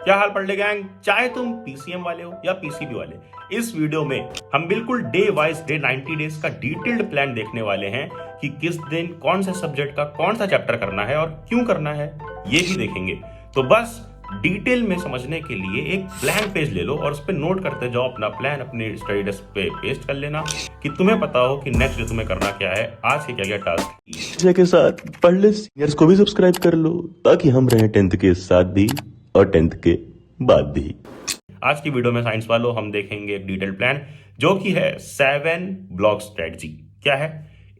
क्या हाल पढ़ ले गैंग, चाहे तुम पीसीएम वाले हो या पीसीबी वाले, इस वीडियो में हम बिल्कुल डे वाइज 90 डेज का डिटेल्ड प्लान देखने वाले हैं कि किस दिन कौन से सब्जेक्ट का कौन सा चैप्टर करना है और क्यों करना है, ये भी देखेंगे। तो बस डिटेल में समझने के लिए एक ब्लैंक पेज ले लो और उस पर नोट करते जाओ अपना प्लान, अपने स्टडी डेस्क पे पेस्ट कर लेना कि तुम्हें पता हो कि नेक्स्ट डे तुम्हें करना क्या है, आज के क्या क्या टास्क के साथ पढ़ ले सीनियर्स को भी सब्सक्राइब कर लो ताकि हम रहे 10th के साथ भी और 10th के बाद भी। आज की वीडियो में साइंस वालों हम देखेंगे एक डिटेल प्लान जो कि है 7 ब्लॉक स्ट्रेटजी। क्या है?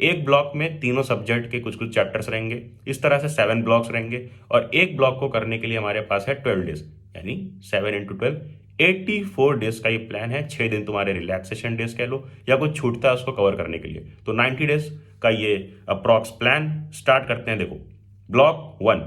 एक ब्लॉक में तीनों सब्जेक्ट के कुछ कुछ चैप्टर्स रहेंगे, इस तरह से 7 ब्लॉक्स रहेंगे और एक ब्लॉक को करने के लिए हमारे पास है 12 डेज, यानी 7 × 12 84 डेज का ये प्लान है। 6 दिन तुम्हारे रिलैक्सेशन डेज कह लो या कुछ छूटता है उसको कवर करने के लिए, तो 90 डेज का ये अप्रॉक्स प्लान स्टार्ट करते हैं। देखो, ब्लॉक 1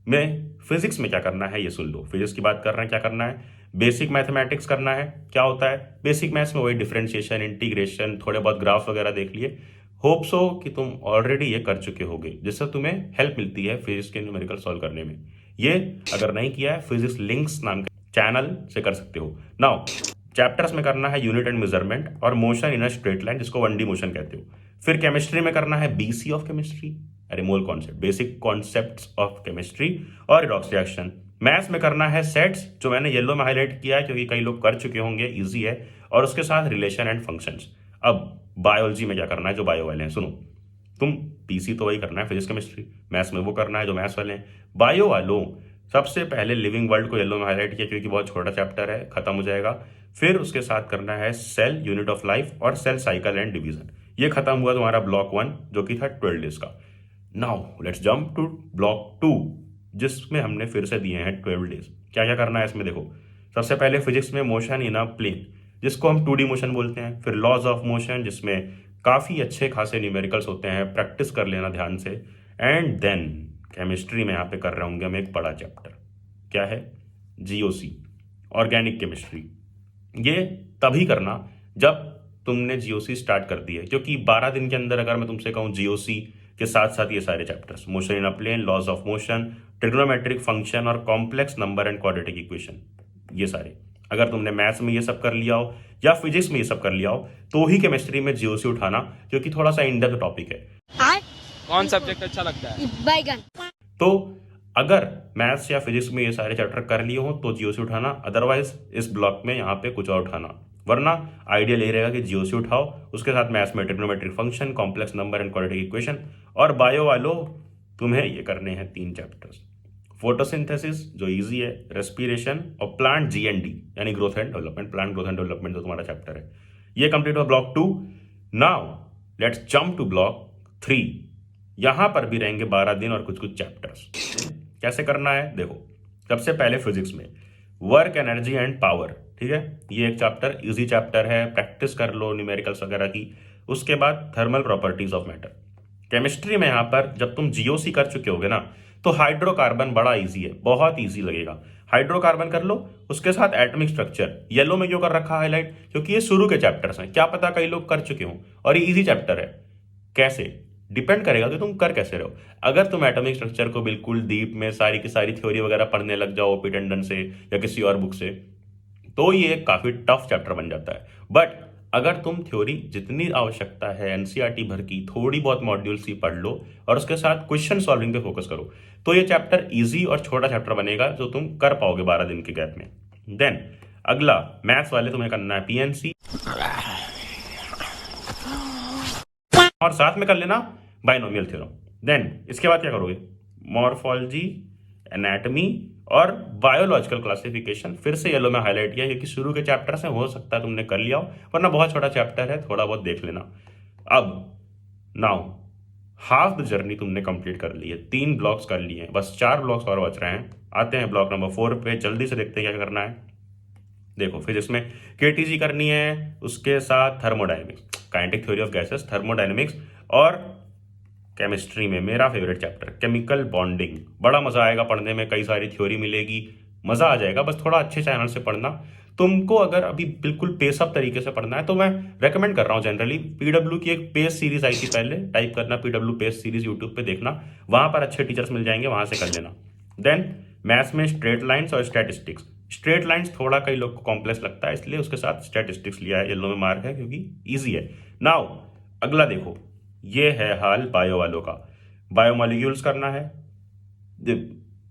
में फिजिक्स में क्या करना है ये सुन लो। फिजिक्स की बात कर रहे हैं, क्या करना है? बेसिक मैथमेटिक्स करना है। क्या होता है बेसिक मैथ्स में? वही डिफरेंशिएशन, इंटीग्रेशन, थोड़े बहुत ग्राफ वगैरह देख लिए। होप सो कि तुम ऑलरेडी ये कर चुके होगे, जिससे तुम्हें हेल्प मिलती है फिजिक्स के न्यूमेरिकल सॉल्व करने में। ये अगर नहीं किया है, फिजिक्स लिंक्स नाम के चैनल से कर सकते हो। नाउ चैप्टर्स में करना है यूनिट एंड मेजरमेंट और motion in a straight line, जिसको 1D मोशन कहते हो। फिर केमिस्ट्री में करना है बीसी ऑफ केमिस्ट्री, अरे mole concept, basic concepts of chemistry और रिडॉक्स रिएक्शन। मैथ्स में करना है सेट्स, जो मैंने येलो में हाईलाइट किया है क्योंकि कई लोग कर चुके होंगे, इजी है, और उसके साथ रिलेशन एंड फंक्शंस। अब बायोलॉजी में क्या करना है जो बायो वाले हैं, सुनो। तुम पीसी तो वही करना है फिजिक्स केमिस्ट्री, मैथ्स में वो करना है जो मैथ्स वाले हैं। बायो वालों सबसे पहले लिविंग वर्ल्ड को येलो में हाईलाइट किया क्योंकि बहुत छोटा चैप्टर है, खत्म हो जाएगा। फिर उसके साथ करना है सेल, यूनिट ऑफ लाइफ और सेल साइकिल एंड डिवीजन। ये खत्म हुआ तुम्हारा ब्लॉक 1 जो कि था 12 डेज का। Now let's jump to block 2 जिसमें हमने फिर से दिए हैं 12 डेज। क्या क्या करना है इसमें? देखो, सबसे पहले फिजिक्स में मोशन इन अ प्लेन, जिसको हम 2D मोशन बोलते हैं। फिर लॉज ऑफ मोशन, जिसमें काफ़ी अच्छे खासे न्यूमेरिकल्स होते हैं, प्रैक्टिस कर लेना ध्यान से। एंड देन केमिस्ट्री में यहाँ पे कर रहे होंगे हम एक बड़ा चैप्टर, क्या है? GOC, organic chemistry. ये तभी करना जब तुमने जीओसी स्टार्ट कर दी है, क्योंकि 12 दिन के अंदर अगर मैं तुमसे कहूँ जीओसी के साथ साथ ये सारे chapters, motion in a plane, laws of motion, trigonometric function और complex number and quadratic equation, ये सारे अगर तुमने मैथ्स में ये सब कर लिया हो या फिजिक्स में ये सब कर लिया हो, तो ही केमिस्ट्री में जीओसी उठाना, क्योंकि थोड़ा सा इन डेप्थ टॉपिक है। कौन सब्जेक्ट अच्छा लगता है? बैगन। तो अगर मैथ्स या फिजिक्स में ये सारे चैप्टर कर लिए हो तो जीओसी उठाना, अदरवाइज इस ब्लॉक में यहाँ पे कुछ और उठाना। वरना आइडिया ये रहेगा कि जीओसी उठाओ, उसके साथ मैथ्स में trigonometric function, complex number and quadratic equation. और बायो वालों तुम्हें ये करने हैं 3 चैप्टर्स, फोटोसिंथेसिस जो इजी है, रेस्पिरेशन और प्लांट GND यानी growth and development, plant growth and development जो तुम्हारा चैप्टर है। ये कंप्लीट हुआ block 2। Now let's jump to block 3। यहां पर भी रहेंगे 12 दिन और कुछ कुछ चैप्टर्स। कैसे करना है? देखो, सबसे पहले फिजिक्स में वर्क, एनर्जी एंड पावर, ठीक है, ये एक चैप्टर, इजी चैप्टर है, प्रैक्टिस कर लो न्यूमेरिकल्स वगैरह की। उसके बाद thermal properties of matter. Chemistry में यहां पर जब तुम जीओसी कर चुके होगे ना, तो हाइड्रोकार्बन बड़ा इजी है, बहुत इजी लगेगा। हाइड्रोकार्बन कर लो, उसके साथ एटॉमिक स्ट्रक्चर। येलो में क्यों कर रखा हाईलाइट? क्योंकि ये शुरू के चैप्टर्स हैं, क्या पता कई लोग कर चुके हों, और ये इजी चैप्टर है। कैसे? डिपेंड करेगा कि तुम कर कैसे रहो। अगर तुम एटॉमिक स्ट्रक्चर को बिल्कुल डीप में सारी की सारी थ्योरी वगैरह पढ़ने लग जाओ ओपी टंडन से या किसी और बुक से, तो ये काफी टफ चैप्टर बन जाता है। बट अगर तुम थ्योरी जितनी आवश्यकता है एनसीईआरटी भर की थोड़ी बहुत मॉड्यूल्स ही पढ़ लो और उसके साथ क्वेश्चन सॉल्विंग पे फोकस करो, तो ये चैप्टर इजी और छोटा चैप्टर बनेगा जो तुम कर पाओगे 12 दिन के गैप में। देन अगला, मैथ्स वाले तुम्हें करना है पीएनसी और साथ में कर लेना बाइनोमियल थ्योरम। देन इसके बाद क्या करोगे? मॉर्फोलॉजी, एनाटॉमी और बायोलॉजिकल क्लासिफिकेशन। फिर से येलो में हाईलाइट किया क्योंकि शुरू के चैप्टर्स हैं, हो सकता है तुमने कर लिया हो, वरना बहुत छोटा चैप्टर है, थोड़ा बहुत देख लेना। अब नाउ हाफ द जर्नी तुमने कंप्लीट कर ली है, 3 ब्लॉक्स कर लिए हैं, बस 4 ब्लॉक्स और बच रहे हैं। आते हैं ब्लॉक नंबर 4 पे, जल्दी से देखते हैं क्या करना है। देखो, फिजिक्स में केटीजी करनी है, उसके साथ thermodynamics, kinetic theory of gases, thermodynamics, और केमिस्ट्री में मेरा फेवरेट चैप्टर केमिकल बॉन्डिंग। बड़ा मजा आएगा पढ़ने में, कई सारी थ्योरी मिलेगी, मजा आ जाएगा। बस थोड़ा अच्छे चैनल से पढ़ना। तुमको अगर अभी बिल्कुल पेसअप तरीके से पढ़ना है तो मैं रेकमेंड कर रहा हूँ जनरली पीडब्ल्यू की एक पेस सीरीज आई थी पहले, टाइप करना पीडब्ल्यू पेस सीरीज यूट्यूब पे देखना, वहां पर अच्छे टीचर्स मिल जाएंगे, वहां से कर लेना। देन मैथ्स में स्ट्रेट लाइन्स और स्टैटिस्टिक्स, स्ट्रेट लाइंस थोड़ा कई लोग को कॉम्प्लेक्स लगता है, इसलिए उसके साथ स्टैटिस्टिक्स लिया है, येलो में मार्क है क्योंकि ईजी है। नाउ अगला देखो, ये है हाल बायो वालों का। बायोमोलिक्यूल्स करना है,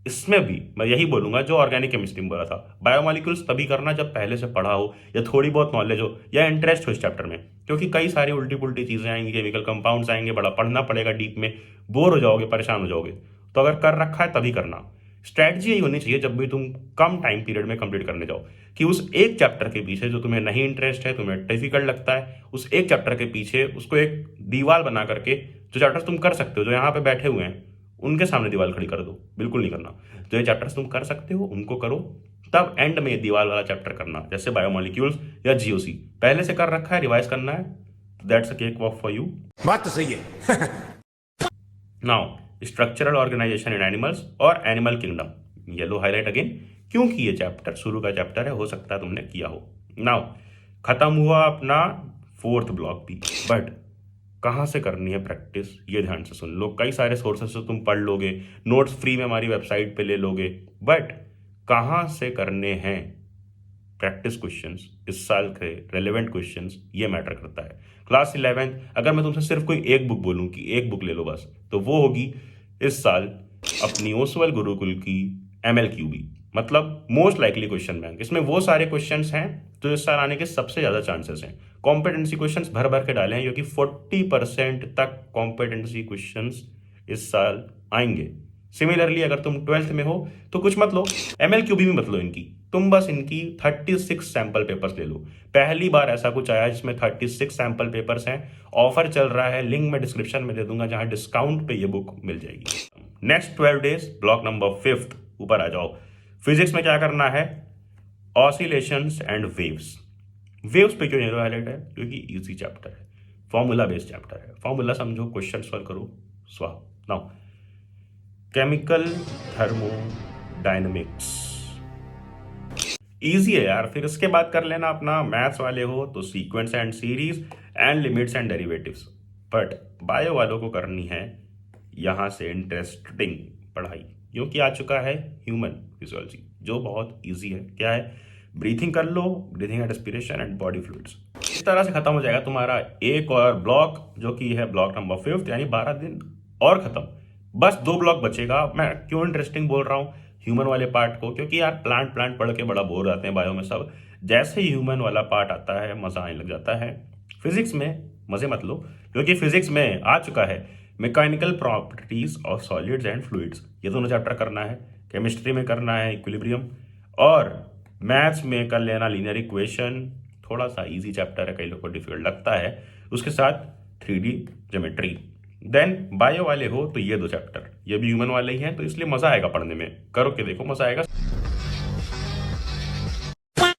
इसमें भी मैं यही बोलूंगा जो ऑर्गेनिक केमिस्ट्री में बोला था, बायोमोलिक्यूल्स तभी करना जब पहले से पढ़ा हो या थोड़ी बहुत नॉलेज हो या इंटरेस्ट हो इस चैप्टर में, क्योंकि कई सारी उल्टी पुल्टी चीजें आएंगी, केमिकल कंपाउंड्स आएंगे, बड़ा पढ़ना पड़ेगा डीप में, बोर हो जाओगे, परेशान हो जाओगे। तो अगर कर रखा है तभी करना। स्ट्रैटेजी यही होनी चाहिए जब भी तुम कम टाइम पीरियड में कंप्लीट करने जाओ, कि उस एक चैप्टर के पीछे जो तुम्हें नहीं इंटरेस्ट है, तुम्हें डिफिकल्ट लगता है, उस एक चैप्टर के पीछे उसको एक दीवार बना करके, जो चैप्टर्स तुम कर सकते हो, जो यहाँ पे बैठे हुए हैं उनके सामने दीवार खड़ी कर दो। बिल्कुल नहीं करना। जो ये चैप्टर्स तुम कर सकते हो उनको करो, तब एंड में दीवार वाला चैप्टर करना, जैसे बायोमोलिक्यूल्स या जीओसी पहले से कर रखा है, रिवाइज करना है, that's a cake walk for you. बात तो सही है। नाउ स्ट्रक्चरल ऑर्गेनाइजेशन इन एनिमल्स और animal kingdom, yellow highlight again, क्योंकि ये चैप्टर शुरू का चैप्टर है, हो सकता है तुमने किया हो। नाउ खत्म हुआ अपना 4th ब्लॉक भी, बट कहाँ से करनी है प्रैक्टिस, ये ध्यान से सुन लो। कई सारे सोर्सेस से तुम पढ़ लोगे, नोट्स फ्री में हमारी वेबसाइट पे ले लोगे, बट कहाँ से करने हैं प्रैक्टिस क्वेश्चंस, इस साल के रेलेवेंट क्वेश्चंस, ये मैटर करता है। क्लास 11th अगर मैं तुमसे सिर्फ कोई एक बुक बोलूं कि एक बुक ले लो बस, तो वो होगी इस साल अपनी ओसवाल गुरुकुल की MLQB, मतलब मोस्ट लाइकली क्वेश्चन बैंक। इसमें वो सारे क्वेश्चंस हैं जो इस साल आने के सबसे ज्यादा चांसेस हैं। कॉम्पिटेंसी क्वेश्चंस भर भर के डाले हैं, क्योंकि 40% तक कॉम्पिटेंसी क्वेश्चंस इस साल आएंगे। सिमिलरली अगर तुम 12th में हो तो कुछ मत लो, MLQB भी मत लो इनकी, तुम बस इनकी 36 सैंपल पेपर्स ले लो। पहली बार ऐसा कुछ आया जिसमें 36 सैंपल पेपर्स हैं। ऑफर चल रहा है, लिंक मैं डिस्क्रिप्शन में दे दूंगा, जहां डिस्काउंट पे ये बुक मिल जाएगी। नेक्स्ट 12 डेज ब्लॉक नंबर 5, ऊपर आ जाओ। फिजिक्स में क्या करना है, ऑसिलेशंस एंड वेव्स। वेव्स पे क्यों येलो हाईलाइट है, क्योंकि इजी चैप्टर है, फॉर्मूला बेस्ड चैप्टर है। फॉर्मूला समझो, क्वेश्चन सॉल्व करो, स्वाहा। नाउ केमिकल थर्मोडायनेमिक्स इजी है यार। फिर इसके बाद कर लेना अपना, मैथ्स वाले हो तो sequence and series and limits and derivatives. But bio वालों को करनी है यहां से इंटरेस्टिंग पढ़ाई, क्योंकि आ चुका है ह्यूमन फिजियोलॉजी, जो बहुत इजी है। क्या है, ब्रीथिंग कर लो, breathing and respiration and body fluids. इस तरह से खत्म हो जाएगा तुम्हारा एक और ब्लॉक, जो कि है ब्लॉक नंबर 5, यानी 12 दिन और खत्म। बस 2 ब्लॉक बचेगा। मैं क्यों इंटरेस्टिंग बोल रहा हूँ ह्यूमन वाले पार्ट को, क्योंकि यार प्लांट पढ़ के बड़ा बोर आते हैं बायो में सब। जैसे ही ह्यूमन वाला पार्ट आता है मजा आने लग जाता है। फिजिक्स में मजे मत लो, क्योंकि फिजिक्स में आ चुका है mechanical properties of solids and fluids, ये दोनों चैप्टर करना है। केमिस्ट्री में करना है इक्विलिब्रियम, और मैथ्स में कर लेना लीनियर इक्वेशन, थोड़ा सा इजी चैप्टर है, कई लोगों को डिफिकल्ट लगता है। उसके साथ 3D ज्योमेट्री। देन बायो वाले हो तो ये 2 चैप्टर, ये भी ह्यूमन वाले ही हैं, तो इसलिए मजा आएगा पढ़ने में। करो के देखो, मजा आएगा।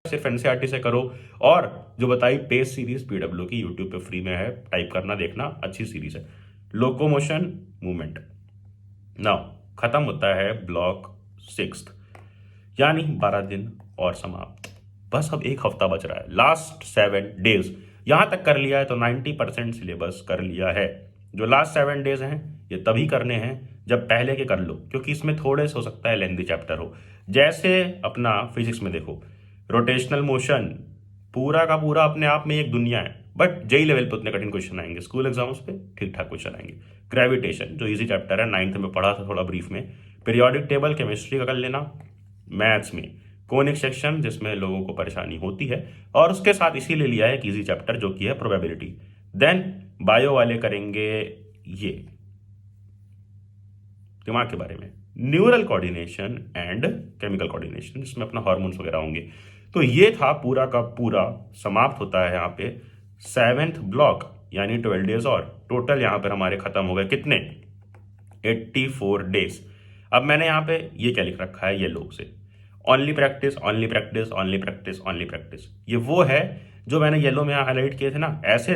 सिर्फ NCERT से करो, और जो बताई पेस सीरीज PW की यूट्यूब पे फ्री में है, टाइप करना, देखना, अच्छी सीरीज है। Locomotion movement. नाउ खत्म होता है ब्लॉक 6, यानी 12 दिन और समाप्त। बस अब एक हफ्ता बच रहा है, लास्ट 7 डेज। यहां तक कर लिया है तो 90% सिलेबस कर लिया है। जो लास्ट 7 डेज हैं ये तभी करने हैं जब पहले के कर लो, क्योंकि इसमें थोड़े से हो सकता है लेंथी चैप्टर हो। जैसे अपना फिजिक्स में देखो, रोटेशनल मोशन पूरा का पूरा अपने आप में एक दुनिया है, बट जेई लेवल पे उतने कठिन क्वेश्चन आएंगे, स्कूल एग्जाम्स पे ठीक ठाक क्वेश्चन आएंगे। ग्रेविटेशन जो इजी चैप्टर है, 9th में पढ़ा था थोड़ा ब्रीफ में। पीरियोडिक टेबल केमिस्ट्री का कर लेना। मैथ्स में कोनिक सेक्शन, जिसमें लोगों को परेशानी होती है, और उसके साथ इसीलिए लिया है एक इजी चैप्टर जो कि है प्रोबेबिलिटी। देन बायो वाले करेंगे ये दिमाग के बारे में, neural coordination and chemical coordination, जिसमें अपना हार्मोन्स वगैरह होंगे। तो ये था पूरा का पूरा, समाप्त होता है यहाँ पे 7th ब्लॉक, यानी 12 डेज और टोटल यहाँ पर हमारे खत्म हो गए कितने, 84 डेज। अब मैंने यहाँ पे ये क्या लिख रखा है येलो से, only practice only practice only practice only practice. ये वो है जो मैंने येलो में हाईलाइट किए थे ना, ऐसे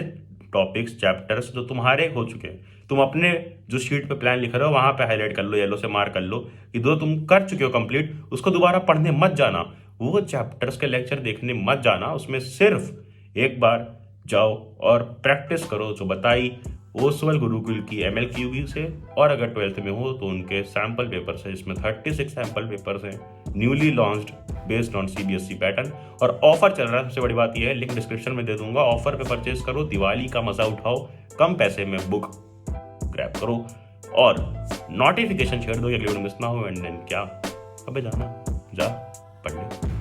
टॉपिक्स चैप्टर्स जो तुम्हारे हो चुके हैं, तुम अपने जो शीट पे प्लान लिख रहे हो वहां पे हाईलाइट कर लो, येलो से मार्क कर लो कि जो तुम कर चुके हो कंप्लीट, उसको दोबारा पढ़ने मत जाना, वो चैप्टर्स के लेक्चर देखने मत जाना। उसमें सिर्फ एक बार जाओ और प्रैक्टिस करो जो बताई ओसवाल गुरुकुल की MLQB से, और अगर 12th में हो तो उनके सैंपल पेपर्स है, जिसमें 36 सैंपल पेपर्स हैं, newly launched based on CBSE pattern. और ऑफर चल रहा है, सबसे बड़ी बात यह है, लिंक डिस्क्रिप्शन में दे दूंगा, ऑफर पे परचेज करो, दिवाली का मजा उठाओ, कम पैसे में बुक ग्रैब करो और नोटिफिकेशन छेड़ दो, ये वीडियो मिस ना हो। एंड देन क्या, अबे जाना, जा पढ़ ले।